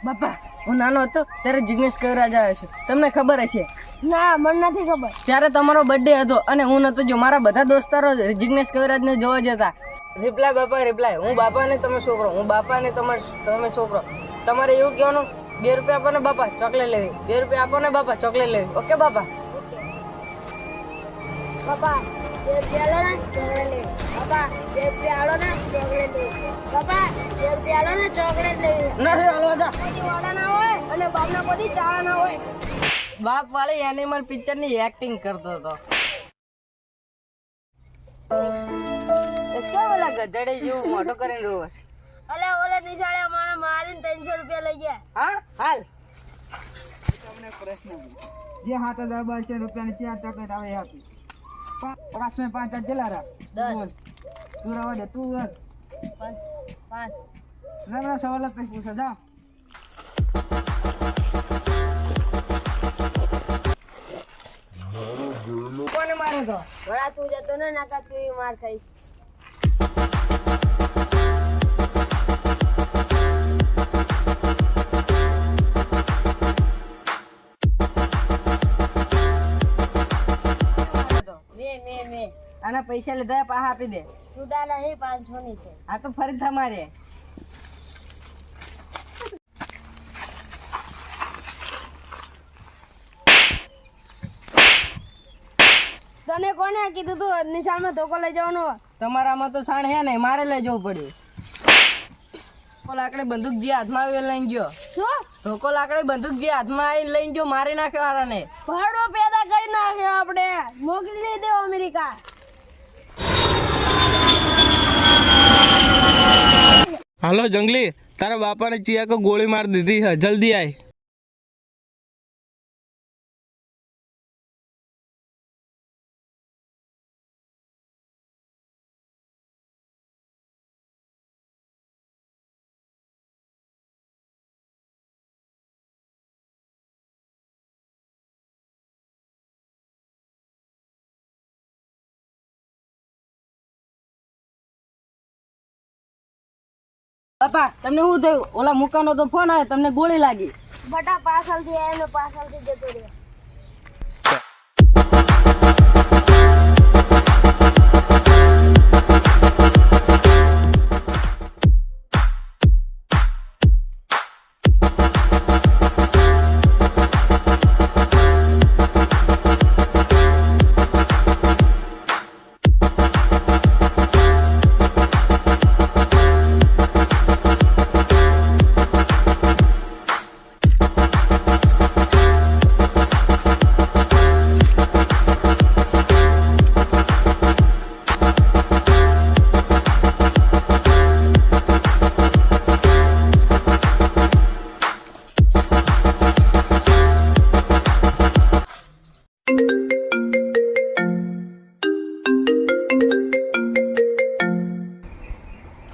બાપા હું નાનો હતો ત્યારે જિગ્નેશ કવિરાજ આવ્યો છે, તમને ખબર હશે? ના, મને નથી ખબર. ત્યારે તમારો બર્થડે હતો અને હું નતો જો, મારા બધા દોસ્તારો જિગ્નેશ કવિરાજને જોવા જતા. રિપ્લાય બાપા રિપ્લાય, હું બાપા ને તમે છોકરો, હું બાપા ને તમે છોકરો. તમારે એવું કહેવાનું, 2 રૂપિયા આપો ને બાપા ચોકલેટ લેવી, 2 રૂપિયા આપો ને બાપા ચોકલેટ લેવી. ઓકે બાપા? બાપા 2 રૂપિયા આલો ને ચોકલેટ લેવી. બાપા 2 રૂપિયા આલો ને ચોકલેટ લેવી. બાપા 2 રૂપિયા આલો ને ચોકલેટ લેવી. નથી હાલવા જા. કોઈ વાડા ના હોય અને બાપના કોઈ ચાળા ના હોય. બાપ વાળી એનિમલ પિક્ચર ની એક્ટિંગ કરતો હતો. શું ઓલા ગધેડે જેવું મોટો કરીને રોવે છે? અલે ઓલે નિશાળે મારે મારીને 300 રૂપિયા લઈ ગયા. હા હાલ તમને પ્રશ્ન જે 7000 1200 રૂપિયાની 4 ચોકલેટ આવે એ આપી. 5 में 5 जला रहा 10. तू रवा दे तू 5 ना सवाल पे पूछा जा કોને મારે તો વડા તું જતો ને નાકા તું માર ખાઈ. મે આના પૈસા લીધા પાછા આપી દે. સુડા નહીં 500 ની છે. આ તો ફરી તમારે. તને કોને કીધું તું નિશાળમાં ધોકો લઈ જવાનો? તમારામાં તો સાણ હે ને, મારે લઈ જવું પડ્યું. ધોકો લાકડી બંદૂક જે હાથમાં આવી લઈને ગયો. શું? ધોકો લાકડી બંદૂક જે હાથમાં આવી લઈને ગયો, મારી નાખ્યો હારાને. ભરડો પેદા કરી નાખ્યો આપણે. મોકલી નહીં દેવો અમેરિકા. હાલો જંગલી, તારા બાપાને ચિયા કો ગોળી માર દીધી है, जल्दी आए. બાપા તમને શું થયું? ઓલા મુકાનો તો ફોન આવ્યો, તમને ગોળી લાગી. બટા પાછળથી આવ્યો ને પાછળથી જતો રહ્યો.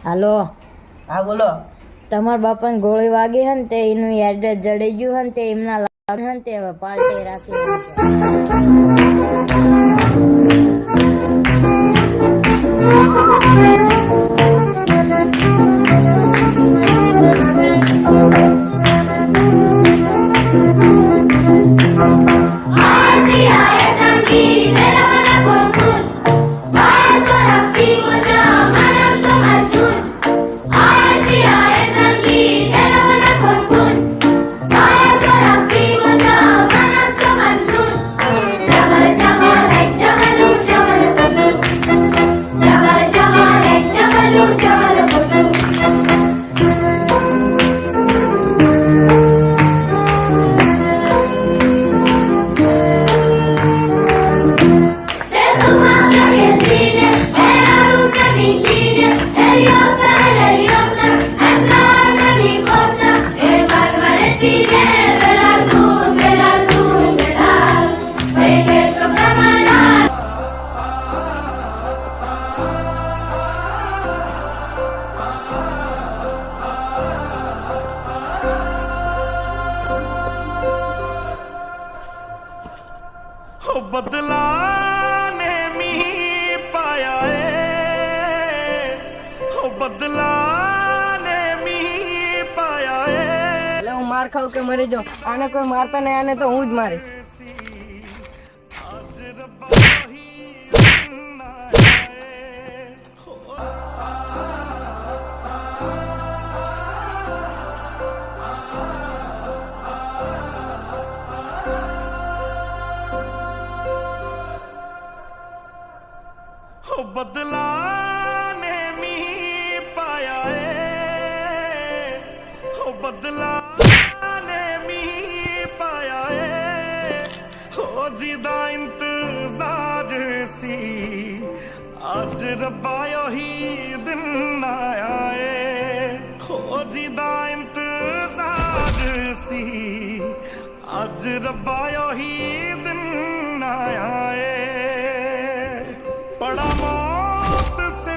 હાલો, હા બોલો. તમારા બાપાને ગોળી વાગી હે ને તે એનું એડ્રેસ જડી ગયું હે ને તે એમના લાગ હે ને તે હવે પાર્ટી રાખી માર ખાવ કે મરી જાઉં, આને કોઈ મારતા નહીં, આને તો હું જ મારીશ. हो बदला ने मी पाया है, हो बदला ने मी पाया है, हो जिदा इंतजार सी आज रब्बा ही दिन आया है, हो जिदा इंतजार सी आज रब्बा ही दिन आया है. बड़ा मौत से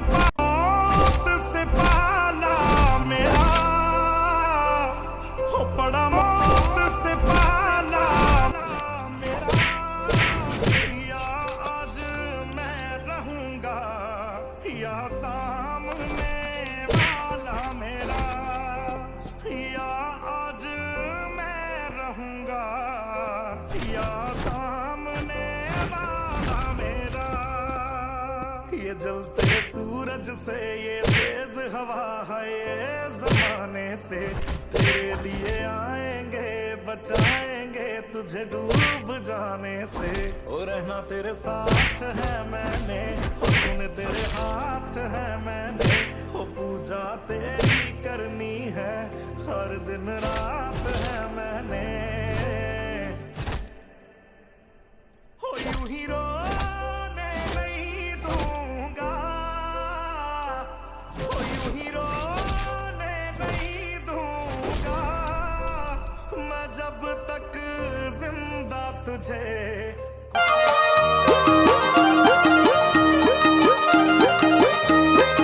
पाला मेरा, हो बड़ा मौत से पाला मेरा, या आज मैं रहूंगा या सामने वाला मेरा, या आज मैं रहूंगा या सामने वाला मेरा. ये जलते सूरज से ये तेज हवा है, ये जमाने से तेरे लिए आएंगे, बचाएंगे तुझे डूब जाने से. ओ रहना तेरे साथ है मैंने, ओ तूने तेरे हाथ है मैंने, ओ पूजा तेरी करनी है हर दिन रात है मैंने. हो यूं ही रोने नहीं दूंगा, हो यूं ही रोने नहीं दूंगा मैं जब तक जिंदा तुझे